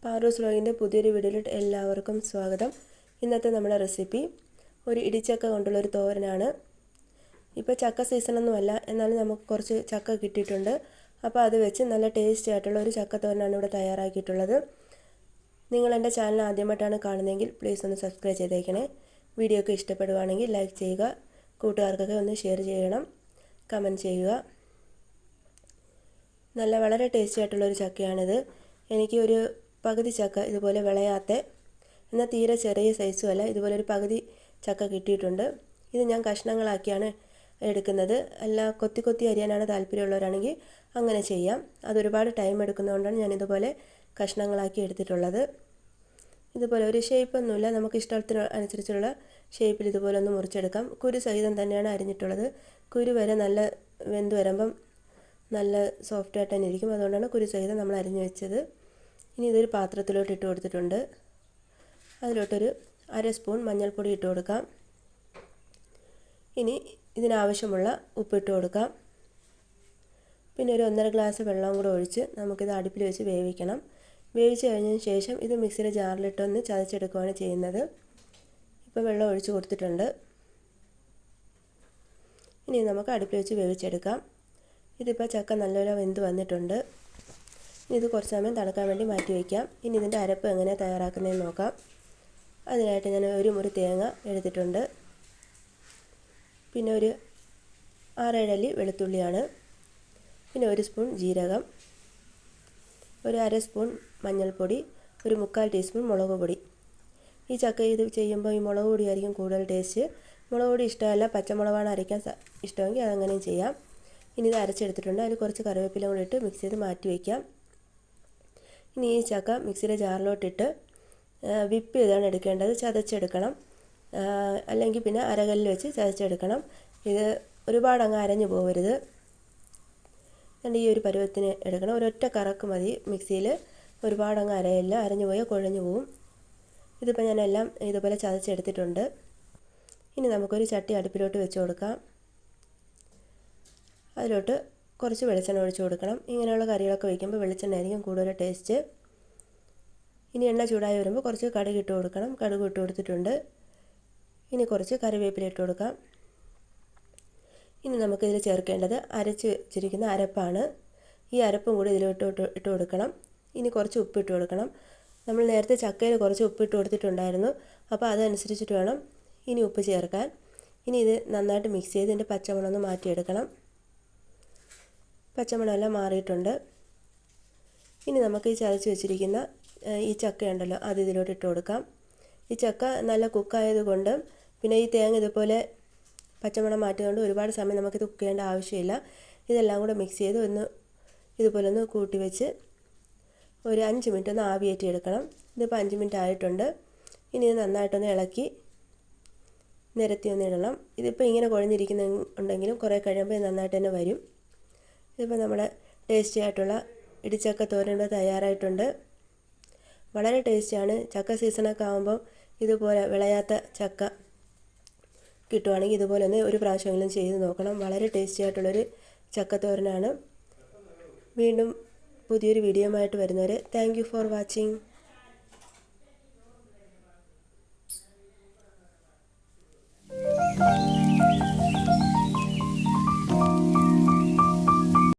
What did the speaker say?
പാറൂസ് വ്ലോഗിൻ്റെ പുതിയൊരു വീഡിയോയിലോട്ട് എല്ലാവർക്കും സ്വാഗതം. ഇന്നത്തെ നമ്മുടെ റെസിപ്പി ഒരു ഇടിച്ചക്ക കൊണ്ടുള്ളൊരു തോരനാണ്. ഇപ്പോൾ ചക്ക സീസണൊന്നുമല്ല, എന്നാലും നമുക്ക് കുറച്ച് ചക്ക കിട്ടിയിട്ടുണ്ട്. അപ്പോൾ അത് വെച്ച് നല്ല ടേസ്റ്റി ആയിട്ടുള്ള ഒരു ചക്ക തോരനാണ് ഇവിടെ തയ്യാറാക്കിയിട്ടുള്ളത്. നിങ്ങൾ എൻ്റെ ചാനൽ ആദ്യമായിട്ടാണ് കാണുന്നതെങ്കിൽ പ്ലീസ് ഒന്ന് സബ്സ്ക്രൈബ് ചെയ്തേക്കണേ. വീഡിയോ ഒക്കെ ഇഷ്ടപ്പെടുവാണെങ്കിൽ ലൈക്ക് ചെയ്യുക, കൂട്ടുകാർക്കൊക്കെ ഒന്ന് ഷെയർ ചെയ്യണം, കമൻറ്റ് ചെയ്യുക. വളരെ ടേസ്റ്റി ആയിട്ടുള്ളൊരു ചക്കയാണിത്. എനിക്ക് ഒരു പകുതി ചക്ക ഇതുപോലെ വിളയാത്ത, എന്നാൽ തീരെ ചെറിയ സൈസും അല്ല, ഇതുപോലെ ഒരു പകുതി ചക്ക കിട്ടിയിട്ടുണ്ട്. ഇത് ഞാൻ കഷ്ണങ്ങളാക്കിയാണ് എടുക്കുന്നത്. അല്ല കൊത്തി കൊത്തി അരിയാനാണ് താല്പര്യമുള്ളവരാണെങ്കിൽ അങ്ങനെ ചെയ്യാം. അതൊരുപാട് ടൈം എടുക്കുന്നതുകൊണ്ടാണ് ഞാൻ ഇതുപോലെ കഷ്ണങ്ങളാക്കി എടുത്തിട്ടുള്ളത്. ഇതുപോലെ ഒരു ഷേപ്പൊന്നുമില്ല, നമുക്ക് ഇഷ്ടത്തിന് അനുസരിച്ചുള്ള ഷേപ്പിൽ ഇതുപോലെ ഒന്ന് മുറിച്ചെടുക്കാം. കുരു സഹിതം തന്നെയാണ് അരിഞ്ഞിട്ടുള്ളത്. കുരു വരെ നല്ല വെന്ത് വരുമ്പം നല്ല സോഫ്റ്റായിട്ട് തന്നെ ഇരിക്കും. അതുകൊണ്ടാണ് കുരു സഹിതം നമ്മൾ അരിഞ്ഞു വെച്ചത്. ഇനി ഇതൊരു പാത്രത്തിലോട്ട് ഇട്ട് കൊടുത്തിട്ടുണ്ട്. അതിലോട്ടൊരു 1/2 സ്പൂൺ മഞ്ഞൾപ്പൊടി ഇട്ട് കൊടുക്കാം. ഇനി ഇതിനാവശ്യമുള്ള ഉപ്പിട്ട് കൊടുക്കാം. പിന്നെ ഒരു 1.5 ഗ്ലാസ് വെള്ളം കൂടെ ഒഴിച്ച് നമുക്കിത് അടുപ്പിൽ വെച്ച് വേവിക്കണം. വേവിച്ച് കഴിഞ്ഞതിന് ശേഷം ഇത് മിക്സിയുടെ ജാറിലിട്ടൊന്ന് ചതച്ചെടുക്കുകയാണ് ചെയ്യുന്നത്. ഇപ്പോൾ വെള്ളം ഒഴിച്ച് കൊടുത്തിട്ടുണ്ട്. ഇനി നമുക്ക് അടുപ്പിൽ വെച്ച് വേവിച്ചെടുക്കാം. ഇതിപ്പോൾ ചക്ക നല്ലപോലെ വെന്ത് വന്നിട്ടുണ്ട്. ഇനി ഇത് കുറച്ച് സമയം തണുക്കാൻ വേണ്ടി മാറ്റി വയ്ക്കാം. ഇനി ഇതിൻ്റെ അരപ്പ് എങ്ങനെയാണ് തയ്യാറാക്കുന്നതെന്ന് നോക്കാം. അതിനായിട്ട് ഞാൻ ഒരു മുറി തേങ്ങ എടുത്തിട്ടുണ്ട്. പിന്നെ ഒരു 6-7 അല്ലി വെളുത്തുള്ളിയാണ്. പിന്നെ 1 സ്പൂൺ ജീരകം, ഒരു 1/2 സ്പൂൺ മഞ്ഞൾപ്പൊടി, ഒരു 1/4 ടീസ്പൂൺ മുളക് പൊടി. ഈ ചക്ക ഇത് ചെയ്യുമ്പോൾ ഈ മുളക് പൊടിയായിരിക്കും കൂടുതൽ ടേസ്റ്റ്. മുളക് പൊടി ഇഷ്ടമല്ല, പച്ചമുളകാണ് അരയ്ക്കാൻ ഇഷ്ടമെങ്കിൽ അതങ്ങനെയും ചെയ്യാം. ഇനി ഇത് അരച്ചെടുത്തിട്ടുണ്ട്. അതിൽ കുറച്ച് കറിവേപ്പില കൂടി ഇട്ട് മിക്സ് ചെയ്ത് മാറ്റി വയ്ക്കാം. ഇനി ഈ ചക്ക മിക്സിയുടെ ജാറിലോട്ടിട്ട് വിപ്പ് ചെയ്താണ് എടുക്കേണ്ടത്. ചതച്ചെടുക്കണം, അല്ലെങ്കിൽ പിന്നെ അരകല്ലിൽ വെച്ച് ചതച്ചെടുക്കണം. ഇത് ഒരുപാട് അങ്ങ് അരഞ്ഞു പോകരുത്. ഈ ഒരു പരുവത്തിന് എടുക്കണം. ഒരൊറ്റ കറക്ക് മതി മിക്സിയിൽ. ഒരുപാട് അങ്ങ് അരയില്ല, അരഞ്ഞു പോയാൽ കുഴഞ്ഞു പോവും. ഇതിപ്പോൾ ഞാനെല്ലാം ഇതുപോലെ ചതച്ചെടുത്തിട്ടുണ്ട്. ഇനി നമുക്കൊരു ചട്ടി അടുപ്പിലോട്ട് വെച്ച് കൊടുക്കാം. അതിലോട്ട് കുറച്ച് വെളിച്ചെണ്ണ ഒഴിച്ച് കൊടുക്കണം. ഇങ്ങനെയുള്ള കറികളൊക്കെ വയ്ക്കുമ്പോൾ വെളിച്ചെണ്ണ ആയിരിക്കും കൂടുതൽ ടേസ്റ്റ്. ഇനി എണ്ണ ചൂടായി വരുമ്പോൾ കുറച്ച് കടുക് ഇട്ട് കൊടുക്കണം. കടുക് ഇട്ട് കൊടുത്തിട്ടുണ്ട്. ഇനി കുറച്ച് കറിവേപ്പില ഇട്ട് കൊടുക്കാം. ഇനി നമുക്കിതിൽ ചേർക്കേണ്ടത് അരച്ച് വെച്ചിരിക്കുന്ന അരപ്പാണ്. ഈ അരപ്പും കൂടി ഇതിലോട്ട് ഇട്ട് കൊടുക്കണം. ഇനി കുറച്ച് ഉപ്പിട്ട് കൊടുക്കണം. നമ്മൾ നേരത്തെ ചക്കയിൽ കുറച്ച് ഉപ്പിട്ട് കൊടുത്തിട്ടുണ്ടായിരുന്നു, അപ്പോൾ അതനുസരിച്ചിട്ട് വേണം ഇനി ഉപ്പ് ചേർക്കാൻ. ഇനി ഇത് നന്നായിട്ട് മിക്സ് ചെയ്ത് ഇതിൻ്റെ പച്ചമണം ഒന്ന് മാറ്റിയെടുക്കണം. പച്ചമണമെല്ലാം മാറിയിട്ടുണ്ട്. ഇനി നമുക്ക് ഈ ചതച്ച് വെച്ചിരിക്കുന്ന ഈ ചക്കയുണ്ടല്ലോ, അത് ഇതിലോട്ട് ഇട്ട് കൊടുക്കാം. ഈ ചക്ക നല്ല കുക്കായതുകൊണ്ട്, പിന്നെ ഈ തേങ്ങ ഇതുപോലെ പച്ചമണം മാറ്റിയതുകൊണ്ട് ഒരുപാട് സമയം നമുക്കിത് കുക്ക് ചെയ്യേണ്ട ആവശ്യമില്ല. ഇതെല്ലാം കൂടെ മിക്സ് ചെയ്ത് ഇതുപോലെ ഒന്ന് കൂട്ടി വെച്ച് ഒരു 5 മിനിറ്റ് ഒന്ന് ആവിയേറ്റി എടുക്കണം. ഇതിപ്പോൾ 5 മിനിറ്റ് ആയിട്ടുണ്ട്. ഇനി ഇത് നന്നായിട്ടൊന്ന് ഇളക്കി നിരത്തി ഒന്ന് ഇടണം. ഇതിപ്പോൾ ഇങ്ങനെ കുഴഞ്ഞിരിക്കുന്നുണ്ടെങ്കിലും കുറേ കഴിയുമ്പോൾ നന്നായിട്ട് തന്നെ വരും. ഇതിപ്പോൾ നമ്മുടെ ടേസ്റ്റി ആയിട്ടുള്ള ഇടിച്ചക്ക തോരൻ തയ്യാറായിട്ടുണ്ട്. വളരെ ടേസ്റ്റിയാണ്. ചക്ക സീസണൊക്കെ ആകുമ്പം ഇതുപോലെ വിളയാത്ത ചക്ക കിട്ടുവാണെങ്കിൽ ഇതുപോലെ ഒന്ന് ഒരു പ്രാവശ്യമെങ്കിലും ചെയ്ത് നോക്കണം. വളരെ ടേസ്റ്റി ആയിട്ടുള്ളൊരു ചക്കത്തോരനാണ്. വീണ്ടും പുതിയൊരു വീഡിയോയുമായിട്ട് വരുന്നവരെ താങ്ക് യു ഫോർ വാച്ചിങ്.